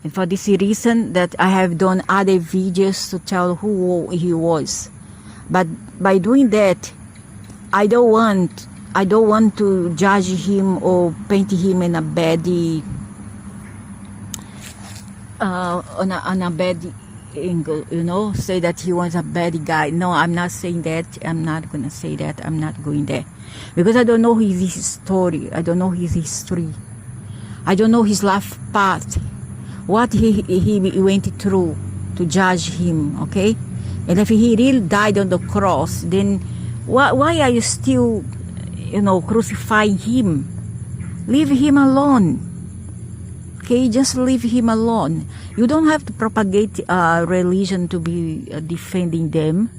And for this reason that I have done other videos to tell who he was. But by doing that, I don't want to judge him or paint him in a bad on a bad angle, you know, say that he was a bad guy. No, I'm not saying that. I'm not gonna say that. I'm not going there because I don't know his story. I don't know his history. I don't know his life path, what he went through to judge him. Okay, and if he really died on the cross, then why are you still, you know, crucifying him? Leave him alone. Okay, just leave him alone. You don't have to propagate religion to be defending them.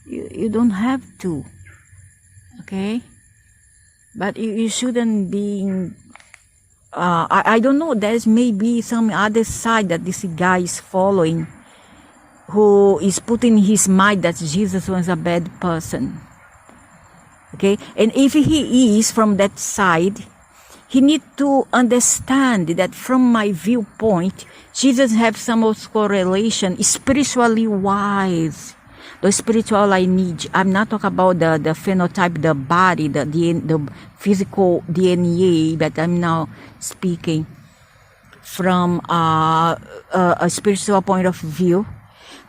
You don't have to. Okay, but you shouldn't be. I don't know. There's maybe some other side that this guy is following, who is putting in his mind that Jesus was a bad person. Okay, and if he is from that side, he needs to understand that from my viewpoint, Jesus has some of correlation, spiritually wise. The spiritual I need. I'm not talking about the phenotype, the body, the physical DNA, but I'm now speaking from a spiritual point of view.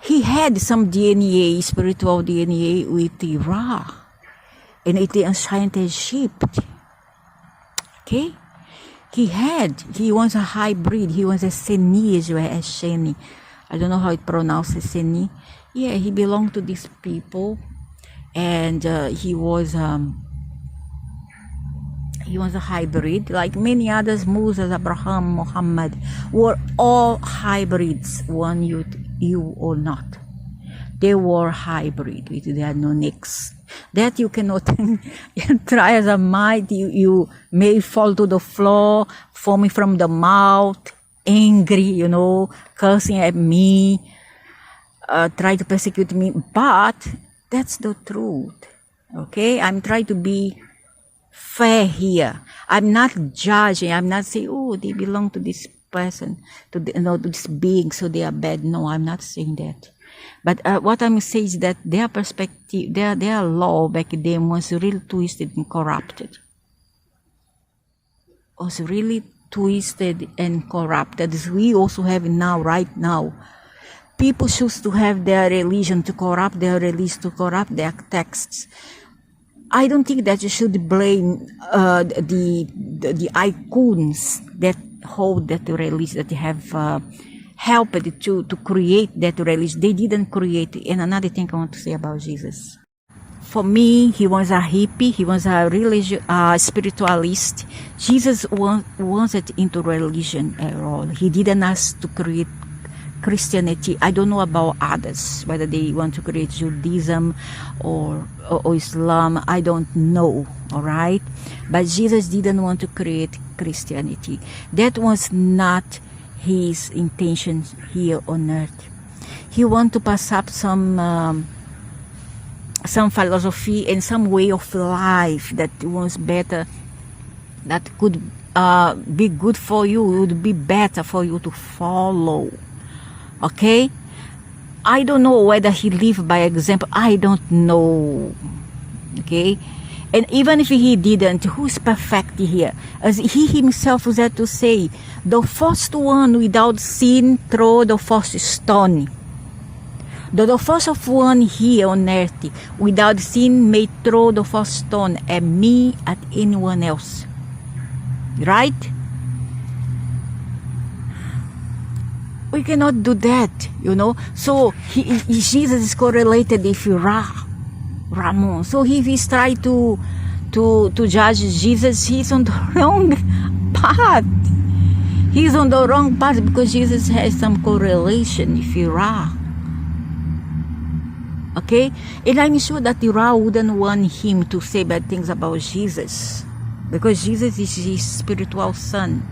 He had some DNA, spiritual DNA with the Ra and with the ancient Egypt. Okay, he was a hybrid. He was a Seni as well as Sheni. I don't know how it pronounces Seni. Yeah, he belonged to these people, and he was a hybrid, like many others. Moses, Abraham, Mohammed were all hybrids. One you or not, they were hybrid with their nonix. That you cannot try as a might. You may fall to the floor, foaming from the mouth, angry, you know, cursing at me, try to persecute me. But that's the truth. Okay, I'm trying to be fair here. I'm not judging. I'm not saying, oh, they belong to this person, to this being, so they are bad. No, I'm not saying that. But what I'm saying is that their perspective, their law back then was really twisted and corrupted. Was really twisted and corrupted, as we also have now, right now. People choose to have their religion to corrupt their religion, to corrupt their texts. I don't think that you should blame the icons that hold that religion, that have helped to create that religion. They didn't create it. And another thing I want to say about Jesus. For me, he was a hippie. He was a religious spiritualist. Jesus wasn't into religion at all. He didn't ask to create Christianity. I don't know about others, whether they want to create Judaism or Islam. I don't know, all right? But Jesus didn't want to create Christianity. That was not his intention here on earth. He wanted to pass up some philosophy and some way of life that was better, that could be good for you, would be better for you to follow. Okay, I don't know whether he lived by example. I don't know. Okay, and even if he didn't, who's perfect here? As he himself was to say, the first one without sin throw the first stone. The first of one here on earth without sin may throw the first stone at me, at anyone else. Right? We cannot do that, you know. So Jesus is correlated with Ramon. So if he's trying to judge Jesus, he's on the wrong path. He's on the wrong path because Jesus has some correlation with Ra. Okay? And I'm sure that Ra wouldn't want him to say bad things about Jesus, because Jesus is his spiritual son.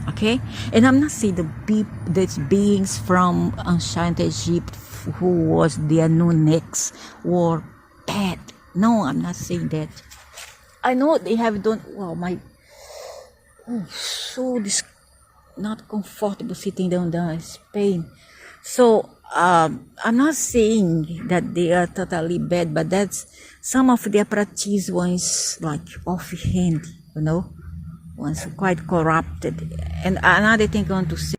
Okay? And I'm not saying the beings from ancient Egypt who was their nonix were bad. No, I'm not saying that. I know they have done, wow, so not comfortable sitting down there in Spain. So I'm not saying that they are totally bad, but that's some of their practice ones like offhand, ones quite corrupted. And another thing I want to say.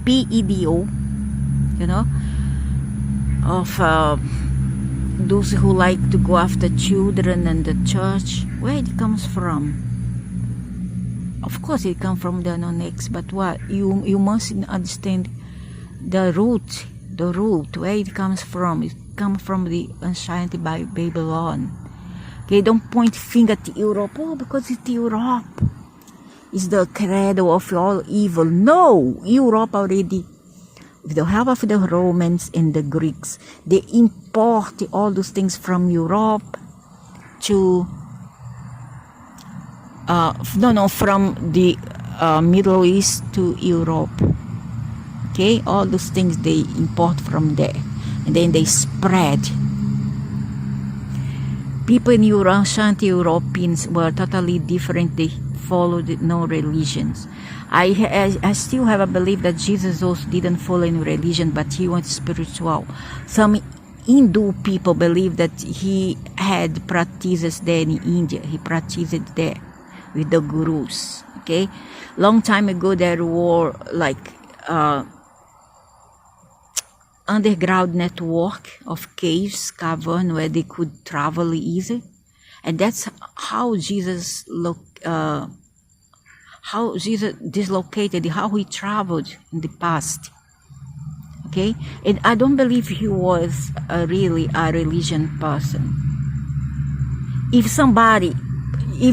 pedo, you know, of those who like to go after children and the church. Where it comes from? Of course it comes from the non-ex, but what you must understand the root where it comes from. It comes from the ancient Babylon. Okay, don't point finger to Europe. Oh, because it's Europe. It's the credo of all evil. No, Europe already, with the help of the Romans and the Greeks, they import all those things from Europe to from the Middle East to Europe. Okay, all those things they import from there, and then they spread. People in Europe, ancient Europeans, were totally different. They followed no religions. I still have a belief that Jesus also didn't follow any religion, but he was spiritual. Some Hindu people believe that he had practices there in India. He practiced there with the gurus. Okay, long time ago there were like underground network of caves, caverns where they could travel easy, and that's how Jesus dislocated, how he traveled in the past. Okay, and I don't believe he was really a religion person. If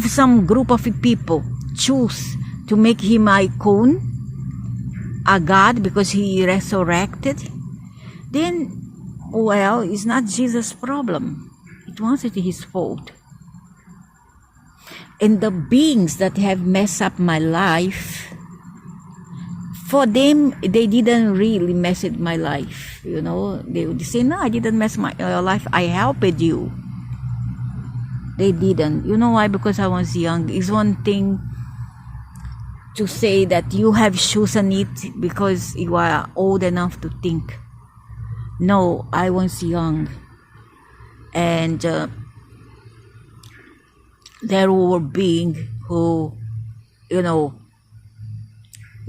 some group of people choose to make him a icon, a god, because he resurrected, then, well, it's not Jesus' problem. It wasn't his fault. And the beings that have messed up my life, for them, they didn't really mess up my life. You know, they would say, no, I didn't mess up your life. I helped you. They didn't. You know why? Because I was young. It's one thing to say that you have chosen it because you are old enough to think. No, I was young. And there were beings who, you know,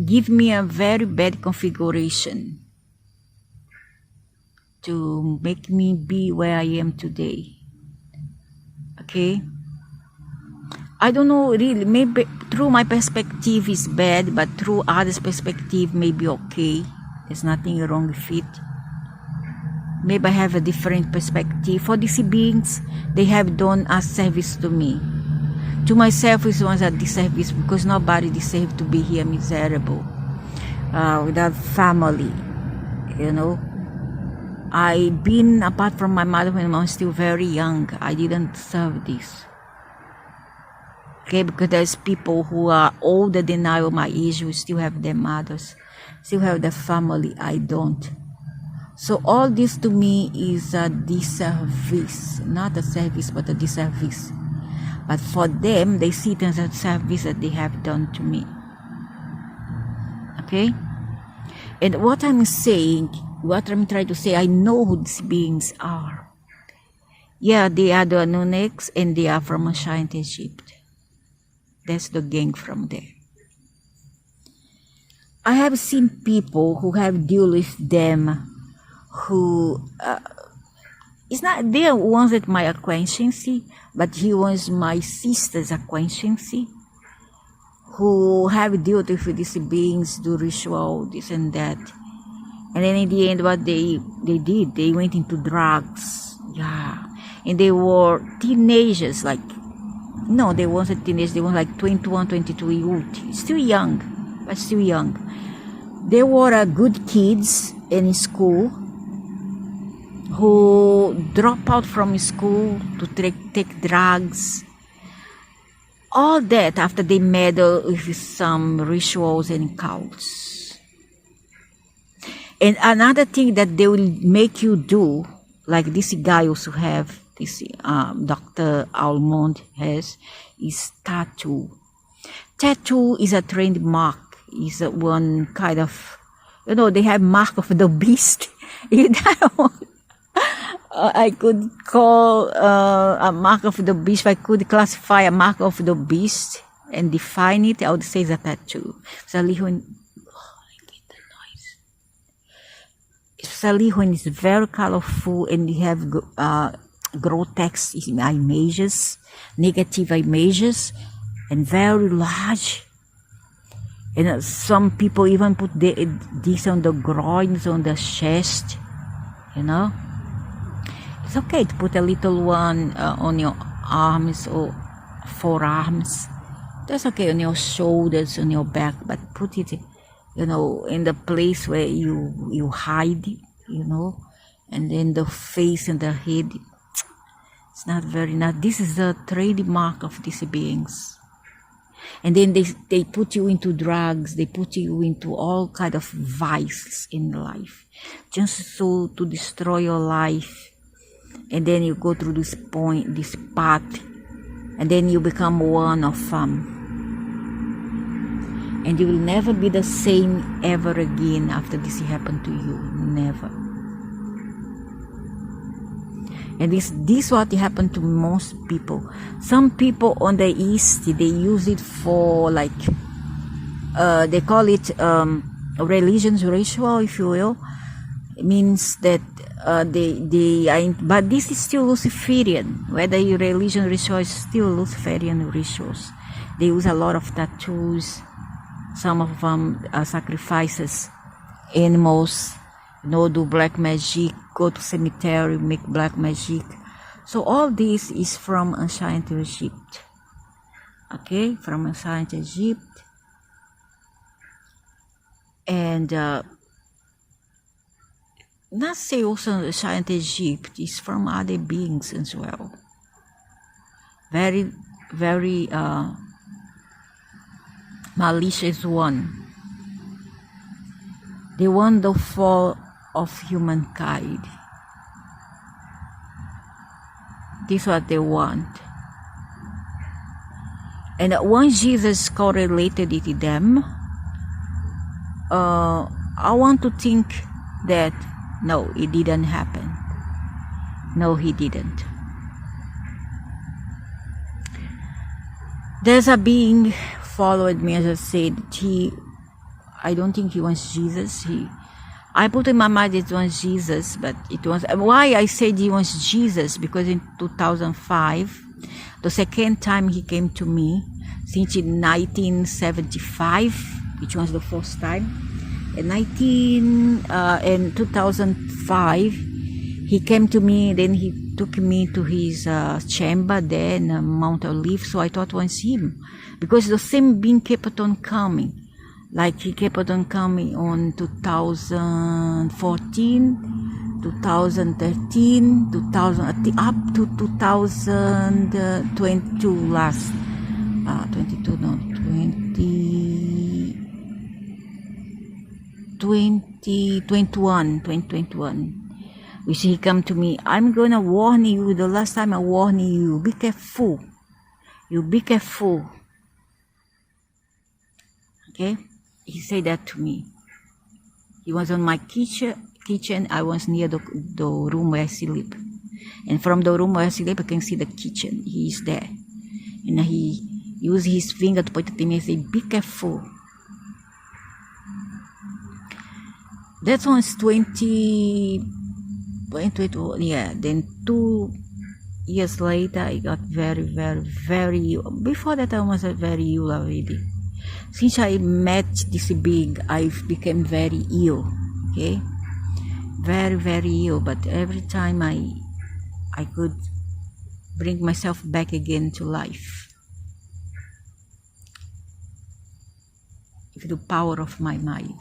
give me a very bad configuration to make me be where I am today. Okay, I don't know really, maybe through my perspective is bad, but through others' perspective may be okay. There's nothing wrong with it. Maybe I have a different perspective. For these beings, they have done a service to me. To myself, it was a disservice because nobody deserves to be here miserable without family, you know. I've been apart from my mother when I was still very young. I didn't deserve this. Okay, because there's people who are older than I or my age who still have their mothers, still have their family. I don't. So all this to me is a disservice, not a service, but a disservice. But for them, they see it as a service that they have done to me. Okay? And what I'm saying, what I'm trying to say, I know who these beings are. Yeah, they are the Anunnaks and they are from ancient Egypt. That's the gang from there. I have seen people who have dealt with them who it's not they ones at my acquaintance, but he was my sister's acquaintance, who have dealt with these beings, do ritual, this and that. And then in the end, what they did, they went into drugs. Yeah. And they were teenagers, like, no, they weren't teenagers, they were like 21, 22 youth. Still young, but still young. They were good kids in school who drop out from school to take drugs. All that after they meddle with some rituals and cults. And another thing that they will make you do, like this guy also have, this Dr. Almond has, is tattoo. Tattoo is a trademark. Is one kind of, you know, they have mark of the beast. I could call a mark of the beast. If I could classify a mark of the beast and define it, I would say it's a tattoo. So I get the noise. especially when it's very colorful and you have grotesque images, negative images, and very large. And some people even put this on the groins, on the chest, you know. It's okay to put a little one on your arms or forearms. That's okay, on your shoulders, on your back, but put it, you know, in the place where you hide, you know, and then the face and the head. It's not very nice. This is the trademark of these beings. And then they put you into drugs, they put you into all kind of vices in life, just so to destroy your life. And then you go through this path, and then you become one of them. And you will never be the same ever again after this happened to you. Never. And this what happened to most people. Some people on the East, they use it for like, they call it religious ritual, if you will. It means that they are, but this is still Luciferian. Whether your religion ritual is still Luciferian rituals. They use a lot of tattoos. Some of them sacrifices animals, you know, do black magic, go to cemetery, make black magic. So all this is from ancient Egypt. Okay, from ancient Egypt. And not say also ancient Egypt, is from other beings as well. Very, very malicious one. They want the fall of humankind. This is what they want. And once Jesus correlated it to them, I want to think that no, it didn't happen. No, he didn't. There's a being followed me, as I said. I don't think he wants Jesus. I put in my mind it was Jesus, but it was, why I said he wants Jesus, because in 2005, the second time he came to me, since in 1975, which was the first time, in 2005, he came to me, then he took me to his chamber there in Mount Olive, so I thought it was him, because the same being kept on coming. Like he kept on coming on 2014, 2013, 2000, up to 2022 last, 22, no, 2021, which he come to me, I'm gonna warn you, the last time I warned you, be careful, you be careful, okay? He said that to me. He was on my kitchen. I was near the room where I sleep. And from the room where I sleep, I can see the kitchen. He is there. And he used his finger to point at me and say, be careful. That was 20, yeah. Then 2 years later, I got very, very, very ill. Before that, I was very ill already. Since I met this being, I became very ill, okay? Very, very ill, but every time I could bring myself back again to life. With the power of my mind.